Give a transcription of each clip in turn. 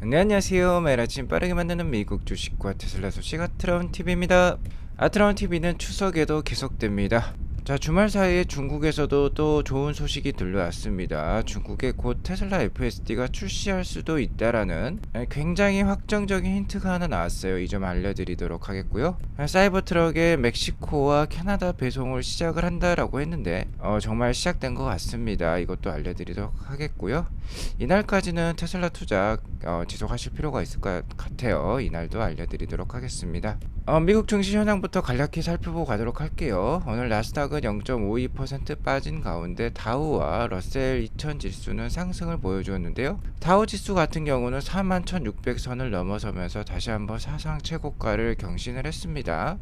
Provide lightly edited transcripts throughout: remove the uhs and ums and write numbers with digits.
네, 안녕하세요. 매일 아침 빠르게 만드는 미국 주식과 테슬라 소식 아트라운TV입니다. 아트라운TV는 추석에도 계속됩니다. 자, 주말 사이에 중국에서도 또 좋은 소식이 들려왔습니다. 중국에 곧 테슬라 FSD가 출시할 수도 있다라는 굉장히 확정적인 힌트가 하나 나왔어요. 이 점 알려드리도록 하겠고요. 사이버 트럭에 멕시코와 캐나다 배송을 시작을 한다라고 했는데 정말 시작된 것 같습니다. 이것도 알려드리도록 하겠고요. 이날까지는 테슬라 투자 지속하실 필요가 있을 것 같아요. 이날도 알려드리도록 하겠습니다. 미국 증시 현황부터 간략히 살펴보고 가도록 할게요. 오늘 나스닥은 0.52% 빠진 가운데 다우와 러셀 2000 지수는 상승을 보여주었는데요. 다우 지수 같은 경우는 41,600선을 넘어서면서 다시 한번 사상 최고가를 경신을 했습니다.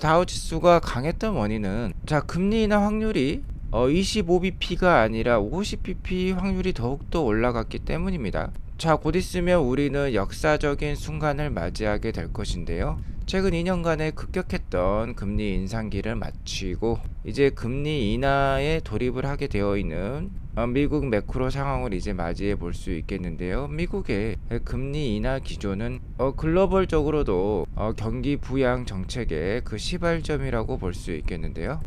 다우 지수가 강했던 원인은 금리 인하 확률이 25bp가 아니라 50bp 확률이 더욱더 올라갔기 때문입니다. 곧 있으면 우리는 역사적인 순간을 맞이하게 될 것인데요. 최근 2년간의 급격했던 금리 인상기를 마치고 이제 금리 인하에 돌입을 하게 되어 있는 미국 매크로 상황을 이제 맞이해 볼 수 있겠는데요. 미국의 금리 인하 기조는 글로벌적으로도 경기 부양 정책의 그 시발점이라고 볼 수 있겠는데요.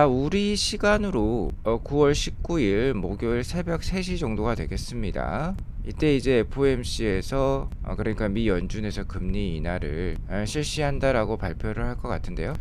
우리 시간으로 9월 19일 목요일 새벽 3시 정도가 되겠습니다. 이때 이제 FOMC에서 그러니까 미 연준에서 금리 인하를 실시한다라고 발표를 할 것 같은데요.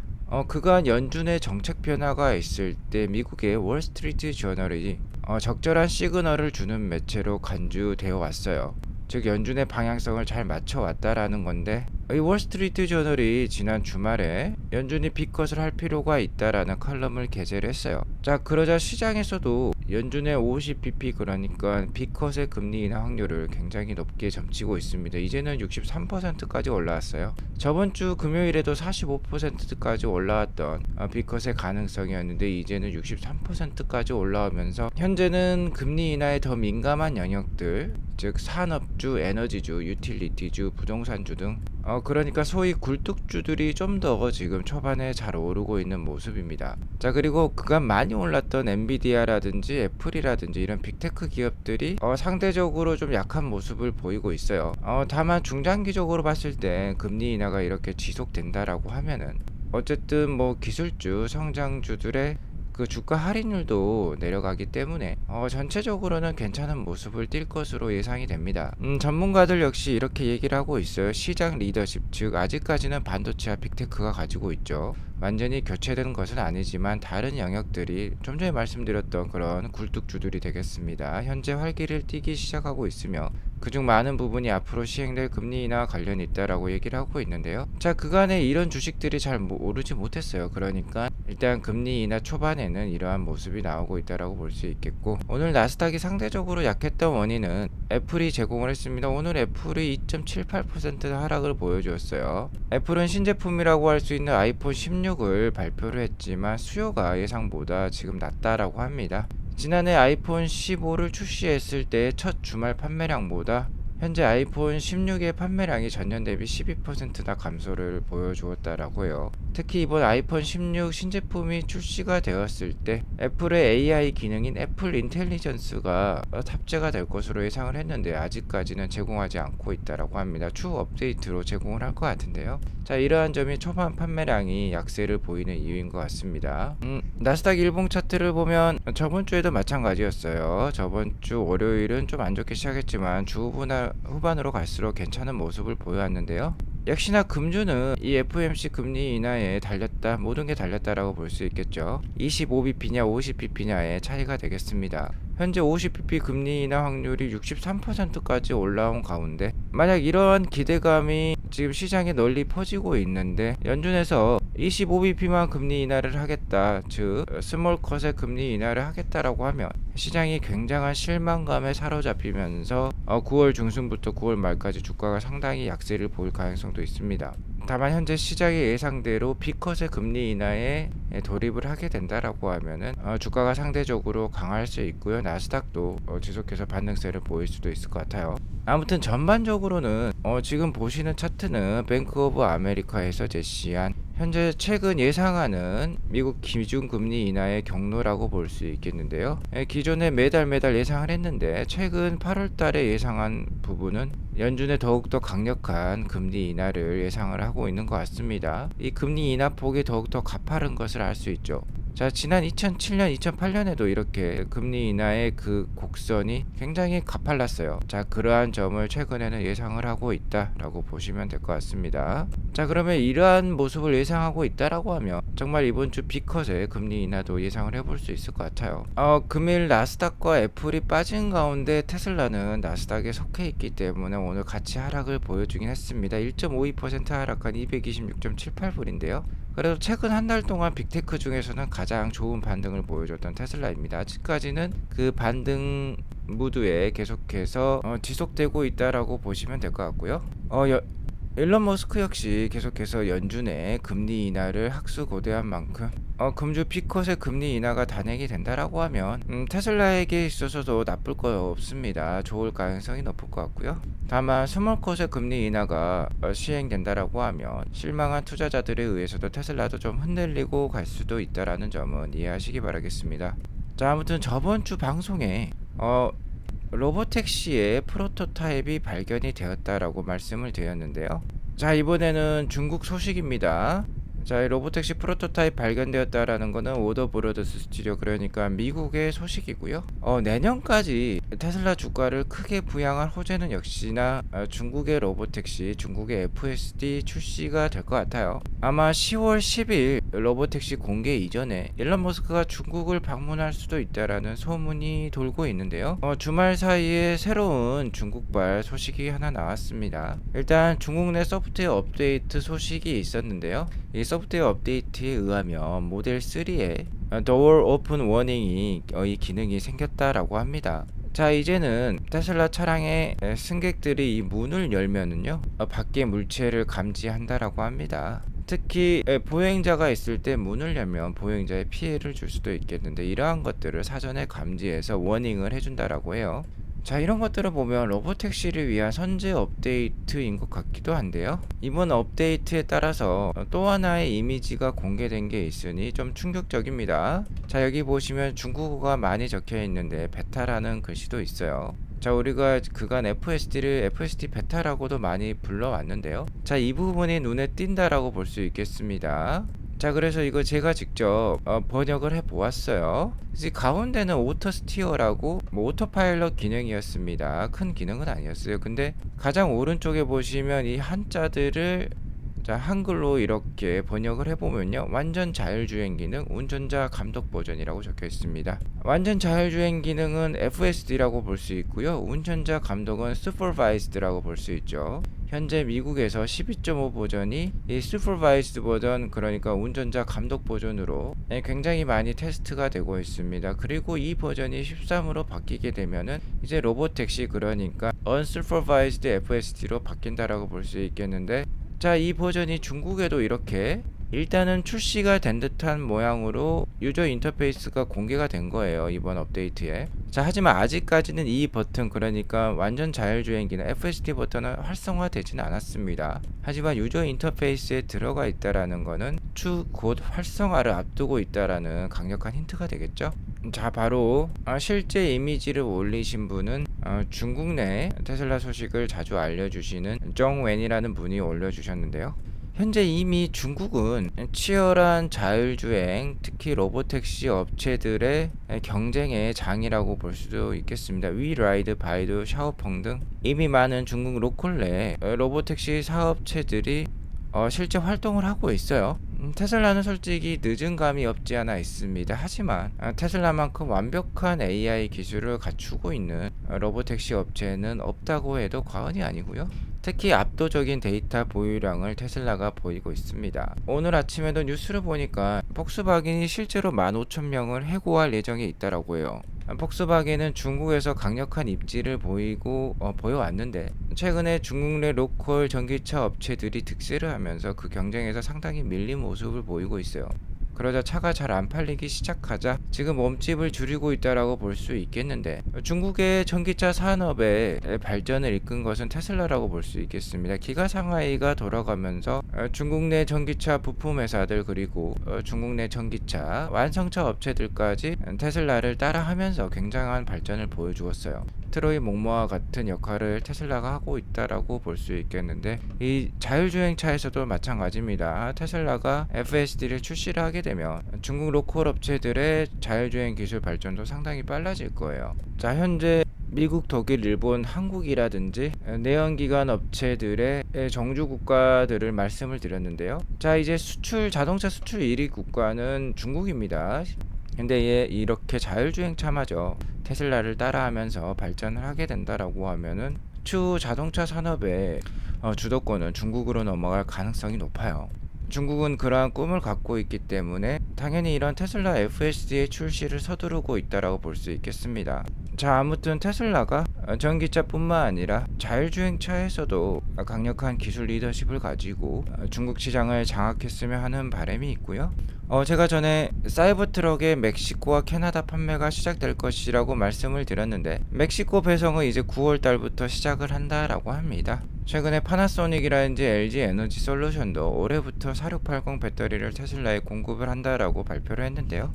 그간 연준의 정책 변화가 있을 때 미국의 월스트리트 저널이 적절한 시그널을 주는 매체로 간주되어 왔어요. 즉 연준의 방향성을 잘 맞춰왔다라는 건데 이 월스트리트 저널이 지난 주말에 연준이 빅컷을 할 필요가 있다라는 칼럼을 게재를 했어요. 그러자 시장에서도 연준의 50bp 그러니까 빅컷의 금리 인하 확률을 굉장히 높게 점치고 있습니다. 이제는 63%까지 올라왔어요. 저번 주 금요일에도 45%까지 올라왔던 빅컷의 가능성이었는데 이제는 63%까지 올라오면서 현재는 금리 인하에 더 민감한 영역들 즉 산업주, 에너지주, 유틸리티주, 부동산주 등 그러니까 소위 굴뚝주들이 좀 더 지금 초반에 잘 오르고 있는 모습입니다. 그리고 그간 많이 올랐던 엔비디아라든지 애플이라든지 이런 빅테크 기업들이 상대적으로 좀 약한 모습을 보이고 있어요. 다만 중장기적으로 봤을 때 금리 인하가 이렇게 지속된다라고 하면은 어쨌든 뭐 기술주, 성장주들의 그 주가 할인율도 내려가기 때문에 전체적으로는 괜찮은 모습을 띌 것으로 예상이 됩니다. 전문가들 역시 이렇게 얘기를 하고 있어요. 시장 리더십, 즉 아직까지는 반도체와 빅테크가 가지고 있죠. 완전히 교체되는 것은 아니지만 다른 영역들이 좀 전에 말씀드렸던 그런 굴뚝주들이 되겠습니다. 현재 활기를 띠기 시작하고 있으며 그중 많은 부분이 앞으로 시행될 금리 인하와 관련이 있다라고 얘기를 하고 있는데요. 그간에 이런 주식들이 잘 오르지 못했어요. 그러니까 일단 금리 인하 초반에는 이러한 모습이 나오고 있다라고 볼 수 있겠고 오늘 나스닥이 상대적으로 약했던 원인은 애플이 제공을 했습니다. 오늘 애플이 2.78% 하락을 보여주었어요. 애플은 신제품이라고 할 수 있는 아이폰 16을 발표를 했지만 수요가 예상보다 지금 낮다라고 합니다. 지난해 아이폰 15를 출시했을 때 첫 주말 판매량보다 현재 아이폰 16의 판매량이 전년 대비 12%나 감소를 보여주었다라고 해요. 특히 이번 아이폰 16 신제품이 출시가 되었을 때 애플의 AI 기능인 애플 인텔리전스가 탑재가 될 것으로 예상을 했는데 아직까지는 제공하지 않고 있다라고 합니다. 추후 업데이트로 제공을 할 것 같은데요. 이러한 점이 초반 판매량이 약세를 보이는 이유인 것 같습니다. 나스닥 일봉 차트를 보면 저번 주에도 마찬가지였어요. 저번 주 월요일은 좀 안 좋게 시작했지만 주 후반으로 갈수록 괜찮은 모습을 보여왔는데요. 역시나 금주는 이 FOMC 금리 인하에 달렸다, 모든 게 달렸다라고 볼 수 있겠죠. 25bp냐 50bp냐의 차이가 되겠습니다. 현재 50bp 금리 인하 확률이 63%까지 올라온 가운데 만약 이러한 기대감이 지금 시장에 널리 퍼지고 있는데 연준에서 25bp만 금리 인하를 하겠다, 즉 스몰컷의 금리 인하를 하겠다라고 하면 시장이 굉장한 실망감에 사로잡히면서 9월 중순부터 9월 말까지 주가가 상당히 약세를 보일 가능성도 있습니다. 다만 현재 시장의 예상대로 B컷의 금리 인하에 돌입을 하게 된다라고 하면은 주가가 상대적으로 강할 수 있고요. 나스닥도 지속해서 반등세를 보일 수도 있을 것 같아요. 아무튼 전반적으로는 지금 보시는 차트는 뱅크 오브 아메리카에서 제시한 현재 최근 예상하는 미국 기준금리 인하의 경로라고 볼 수 있겠는데요. 기존에 매달 예상을 했는데 최근 8월 달에 예상한 부분은 연준의 더욱더 강력한 금리 인하를 예상을 하고 있는 것 같습니다. 이 금리 인하 폭이 더욱더 가파른 것을 알 수 있죠. 자, 지난 2007년, 2008년에도 이렇게 금리 인하의 그 곡선이 굉장히 가팔랐어요. 자, 그러한 점을 최근에는 예상을 하고 있다라고 보시면 될 것 같습니다. 자, 그러면 이러한 모습을 예상하고 있다라고 하면 정말 이번 주 B컷의 금리 인하도 예상을 해볼 수 있을 것 같아요. 금일 나스닥과 애플이 빠진 가운데 테슬라는 나스닥에 속해 있기 때문에 오늘 같이 하락을 보여주긴 했습니다. 1.52% 하락한 226.78불인데요. 그래도 최근 한 달 동안 빅테크 중에서는 가장 좋은 반등을 보여줬던 테슬라입니다. 아직까지는 그 반등 무드에 계속해서 지속되고 있다라고 보시면 될 것 같고요. 일론 머스크 역시 계속해서 연준의 금리 인하를 학수고대한 만큼 금주 B컷의 금리 인하가 단행이 된다라고 하면 테슬라에게 있어서도 나쁠 거 없습니다. 좋을 가능성이 높을 것 같고요. 다만 스몰컷의 금리 인하가 시행된다라고 하면 실망한 투자자들에 의해서도 테슬라도 좀 흔들리고 갈 수도 있다라는 점은 이해하시기 바라겠습니다. 자, 아무튼 저번 주 방송에 로보택시의 프로토타입이 발견이 되었다라고 말씀을 드렸는데요. 자, 이번에는 중국 소식입니다. 자, 이 로보택시 프로토타입 발견되었다라는 거는 오더브로더스 스튜디오, 그러니까 미국의 소식이고요. 내년까지 테슬라 주가를 크게 부양할 호재는 역시나 중국의 로보택시, 중국의 FSD 출시가 될 것 같아요. 아마 10월 10일 로보택시 공개 이전에 일론 머스크가 중국을 방문할 수도 있다라는 소문이 돌고 있는데요. 주말 사이에 새로운 중국발 소식이 하나 나왔습니다. 일단 중국 내 소프트웨어 업데이트 소식이 있었는데요. 이 소프트웨어 업데이트에 의하면 모델 3에 Door Open Warning이 이 기능이 생겼다라고 합니다. 자, 이제는 테슬라 차량의 승객들이 이 문을 열면은요, 밖에 물체를 감지한다라고 합니다. 특히 보행자가 있을 때 문을 열면 보행자의 피해를 줄 수도 있겠는데 이러한 것들을 사전에 감지해서 워닝을 해준다라고 해요. 자, 이런 것들을 보면 로보택시를 위한 선제 업데이트인 것 같기도 한데요. 이번 업데이트에 따라서 또 하나의 이미지가 공개된 게 있으니 좀 충격적입니다. 자, 여기 보시면 중국어가 많이 적혀 있는데 베타라는 글씨도 있어요. 자, 우리가 그간 FSD를 FSD 베타라고도 많이 불러왔는데요. 자, 이 부분이 눈에 띈다라고 볼 수 있겠습니다. 자, 그래서 이거 제가 직접 번역을 해 보았어요. 이제 가운데는 오토 스티어라고 오토파일럿 기능이었습니다. 큰 기능은 아니었어요. 근데 가장 오른쪽에 보시면 이 한자들을 자, 한글로 이렇게 번역을 해보면요, 완전 자율주행 기능, 운전자 감독 버전이라고 적혀 있습니다. 완전 자율주행 기능은 FSD라고 볼 수 있고요, 운전자 감독은 Supervised라고 볼 수 있죠. 현재 미국에서 12.5 버전이 이 Supervised 버전, 그러니까 운전자 감독 버전으로 굉장히 많이 테스트가 되고 있습니다. 그리고 이 버전이 13으로 바뀌게 되면은 이제 로보택시, 그러니까 Unsupervised FSD로 바뀐다라고 볼 수 있겠는데, 자, 이 버전이 중국에도 이렇게 일단은 출시가 된 듯한 모양으로 유저 인터페이스가 공개가 된 거예요, 이번 업데이트에. 자, 하지만 아직까지는 이 버튼, 그러니까 완전 자율주행 기능 FSD 버튼은 활성화되지는 않았습니다. 하지만 유저 인터페이스에 들어가 있다라는 거는 추 곧 활성화를 앞두고 있다라는 강력한 힌트가 되겠죠. 자, 바로 실제 이미지를 올리신 분은 중국 내 테슬라 소식을 자주 알려주시는 정웬이라는 분이 올려주셨는데요. 현재 이미 중국은 치열한 자율주행, 특히 로보택시 업체들의 경쟁의 장이라고 볼 수도 있겠습니다. 위라이드, 바이두, 샤오펑 등 이미 많은 중국 로컬 내 로보택시 사업체들이 실제 활동을 하고 있어요. 테슬라는 솔직히 늦은 감이 없지 않아 있습니다. 하지만 테슬라만큼 완벽한 AI 기술을 갖추고 있는 로보택시 업체는 없다고 해도 과언이 아니고요. 특히 압도적인 데이터 보유량을 테슬라가 보이고 있습니다. 오늘 아침에도 뉴스를 보니까 폭스바겐이 실제로 15,000명을 해고할 예정에 있다라고 해요. 폭스바겐은 중국에서 강력한 입지를 보여왔는데 최근에 중국 내 로컬 전기차 업체들이 득세를 하면서 그 경쟁에서 상당히 밀린 모습을 보이고 있어요. 그러자 차가 잘 안 팔리기 시작하자 지금 몸집을 줄이고 있다라고 볼 수 있겠는데, 중국의 전기차 산업의 발전을 이끈 것은 테슬라라고 볼 수 있겠습니다. 기가 상하이가 돌아가면서 중국 내 전기차 부품 회사들, 그리고 중국 내 전기차 완성차 업체들까지 테슬라를 따라하면서 굉장한 발전을 보여주었어요. 트로이 목마와 같은 역할을 테슬라가 하고 있다라고 볼 수 있겠는데, 이 자율주행차에서도 마찬가지입니다. 테슬라가 FSD를 출시를 하게 되면 중국 로컬 업체들의 자율주행 기술 발전도 상당히 빨라질 거예요. 자, 현재 미국, 독일, 일본, 한국이라든지 내연기관 업체들의 정주 국가들을 말씀을 드렸는데요. 자, 이제 자동차 수출 1위 국가는 중국입니다. 근데 이렇게 자율주행차마저 테슬라를 따라하면서 발전을 하게 된다라고 하면은 추후 자동차 산업의 주도권은 중국으로 넘어갈 가능성이 높아요. 중국은 그러한 꿈을 갖고 있기 때문에 당연히 이런 테슬라 FSD의 출시를 서두르고 있다라고 볼 수 있겠습니다. 자, 아무튼 테슬라가 전기차뿐만 아니라 자율주행차에서도 강력한 기술 리더십을 가지고 중국 시장을 장악했으면 하는 바람이 있고요. 제가 전에 사이버트럭의 멕시코와 캐나다 판매가 시작될 것이라고 말씀을 드렸는데, 멕시코 배송은 이제 9월 달부터 시작을 한다라고 합니다. 최근에 파나소닉이라든지 LG 에너지 솔루션도 올해부터 4680 배터리를 테슬라에 공급을 한다라고 발표를 했는데요.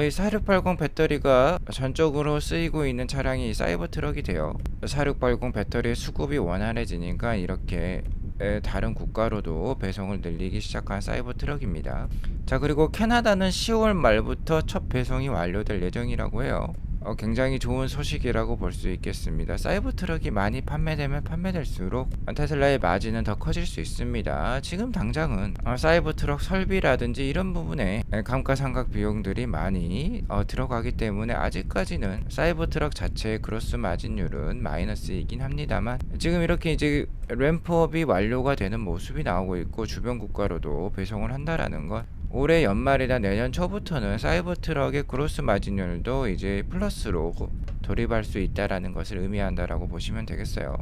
이 4680 배터리가 전적으로 쓰이고 있는 차량이 사이버트럭이 돼요. 4680 배터리의 수급이 원활해지니까 이렇게 다른 국가로도 배송을 늘리기 시작한 사이버트럭입니다. 자, 그리고 캐나다는 10월 말부터 첫 배송이 완료될 예정이라고 해요. 굉장히 좋은 소식이라고 볼 수 있겠습니다. 사이버트럭이 많이 판매되면 판매될수록 테슬라의 마진은 더 커질 수 있습니다. 지금 당장은 사이버트럭 설비라든지 이런 부분에 감가상각 비용들이 많이 들어가기 때문에 아직까지는 사이버트럭 자체의 그로스 마진율은 마이너스이긴 합니다만, 지금 이렇게 이제 램프업이 완료가 되는 모습이 나오고 있고 주변 국가로도 배송을 한다라는 것, 올해 연말이나 내년 초부터는 사이버트럭의 그로스 마진율도 이제 플러스로 돌입할 수 있다라는 것을 의미한다라고 보시면 되겠어요.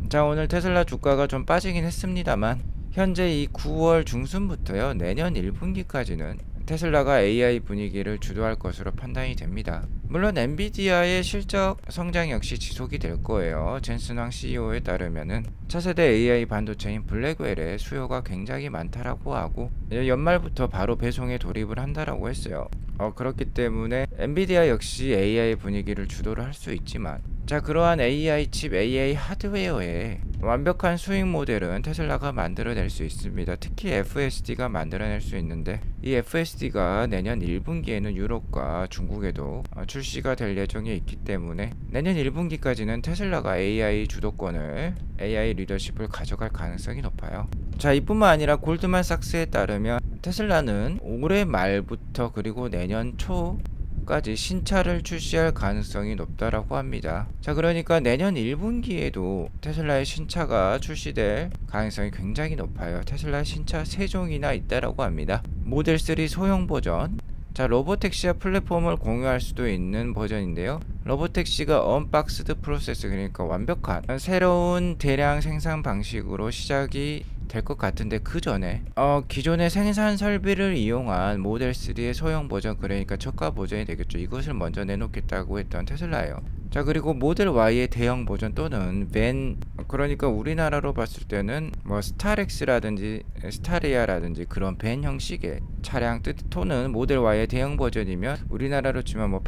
자, 오늘 테슬라 주가가 좀 빠지긴 했습니다만, 현재 이 9월 중순부터요, 내년 1분기까지는 테슬라가 AI 분위기를 주도할 것으로 판단이 됩니다. 물론 엔비디아의 실적 성장 역시 지속이 될 거예요. 젠슨 황 CEO에 따르면은 차세대 AI 반도체인 블랙웰의 수요가 굉장히 많다라고 하고, 연말부터 바로 배송에 돌입을 한다라고 했어요. 그렇기 때문에 엔비디아 역시 AI 분위기를 주도를 할 수 있지만, 자, 그러한 AI 칩, AI 하드웨어의 완벽한 수익 모델은 테슬라가 만들어낼 수 있습니다. 특히 FSD가 만들어낼 수 있는데, 이 FSD가 내년 1분기에는 유럽과 중국에도 출시가 될 예정에 있기 때문에 내년 1분기까지는 테슬라가 AI 주도권을, AI 리더십을 가져갈 가능성이 높아요. 자, 이뿐만 아니라 골드만삭스에 따르면 테슬라는 올해 말부터 그리고 내년 초까지 신차를 출시할 가능성이 높다라고 합니다. 자, 그러니까 내년 1분기에도 테슬라의 신차가 출시될 가능성이 굉장히 높아요. 테슬라 신차 3종이나 있다라고 합니다. 모델 3 소형 버전, 자, 로보택시와 플랫폼을 공유할 수도 있는 버전인데요. 로보택시가 언박스드 프로세스, 그러니까 완벽한 새로운 대량 생산 방식으로 시작이 될 것 같은데, 그 전에 기존의 생산 설비를 이용한 모델 3의 소형 버전, 그러니까 저가 버전이 되겠죠. 이것을 먼저 내놓겠다고 했던 테슬라예요. 자, 그리고 모델 Y의 대형 버전 또는 밴, 그러니까 우리나라로 봤을 때는 뭐 스타렉스라든지 스타리아라든지 그런 밴 형식의 차량 또는 모델 Y의 대형 버전이면 우리나라로 치면 뭐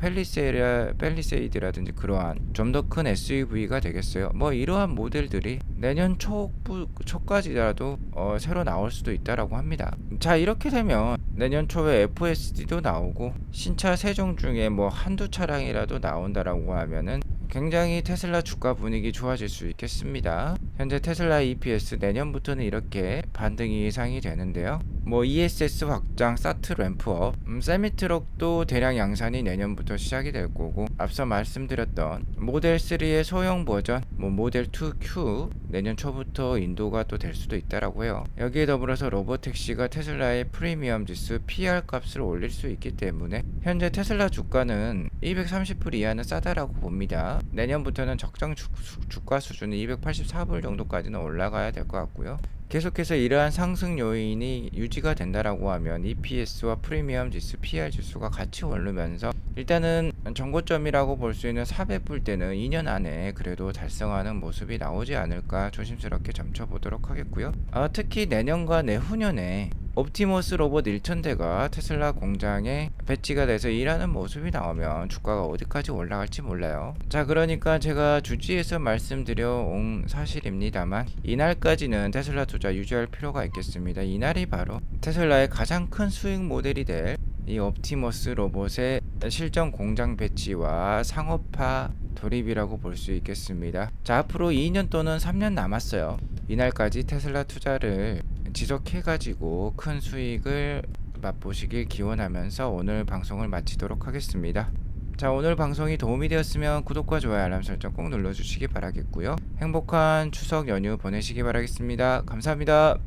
펠리세이드라든지 그러한 좀 더 큰 SUV가 되겠어요. 뭐 이러한 모델들이 내년 초까지라도 새로 나올 수도 있다라고 합니다. 자, 이렇게 되면 내년 초에 FSD도 나오고 신차 3종 중에 뭐 한두 차량이라도 나온다라고 하면은 굉장히 테슬라 주가 분위기 좋아질 수 있겠습니다. 현재 테슬라 EPS 내년부터는 이렇게 반등이 예상이 되는데요. 뭐 ESS 확장, 사트 램프업, 세미트럭도 대량 양산이 내년부터 시작이 될 거고, 앞서 말씀드렸던 모델 3의 소형 버전, 뭐 모델 2Q 내년 초부터 인도가 또 될 수도 있다라고 해요. 여기에 더불어서 로보택시가 테슬라의 프리미엄 지수 PR 값을 올릴 수 있기 때문에 현재 테슬라 주가는 230불 이하는 싸다라고 봅니다. 내년부터는 적정 주가 수준이 284불 정도까지는 올라가야 될 것 같고요. 계속해서 이러한 상승 요인이 유지가 된다라고 하면 EPS와 프리미엄 지수, PR 지수가 같이 오르면서 일단은 정고점이라고 볼 수 있는 400불대는 2년 안에 그래도 달성하는 모습이 나오지 않을까 조심스럽게 점쳐보도록 하겠고요. 특히 내년과 내후년에 옵티머스 로봇 1000대가 테슬라 공장에 배치가 돼서 일하는 모습이 나오면 주가가 어디까지 올라갈지 몰라요. 자, 그러니까 제가 주지에서 말씀드려 온 사실입니다만 이날까지는 테슬라 투자 유지할 필요가 있겠습니다. 이날이 바로 테슬라의 가장 큰 수익 모델이 될 이 옵티머스 로봇의 실전 공장 배치와 상업화 돌입이라고 볼 수 있겠습니다. 자, 앞으로 2년 또는 3년 남았어요. 이날까지 테슬라 투자를 지속해가지고 큰 수익을 맛보시길 기원하면서 오늘 방송을 마치도록 하겠습니다. 자, 오늘 방송이 도움이 되었으면 구독과 좋아요, 알람 설정 꼭 눌러주시기 바라겠고요. 행복한 추석 연휴 보내시기 바라겠습니다. 감사합니다.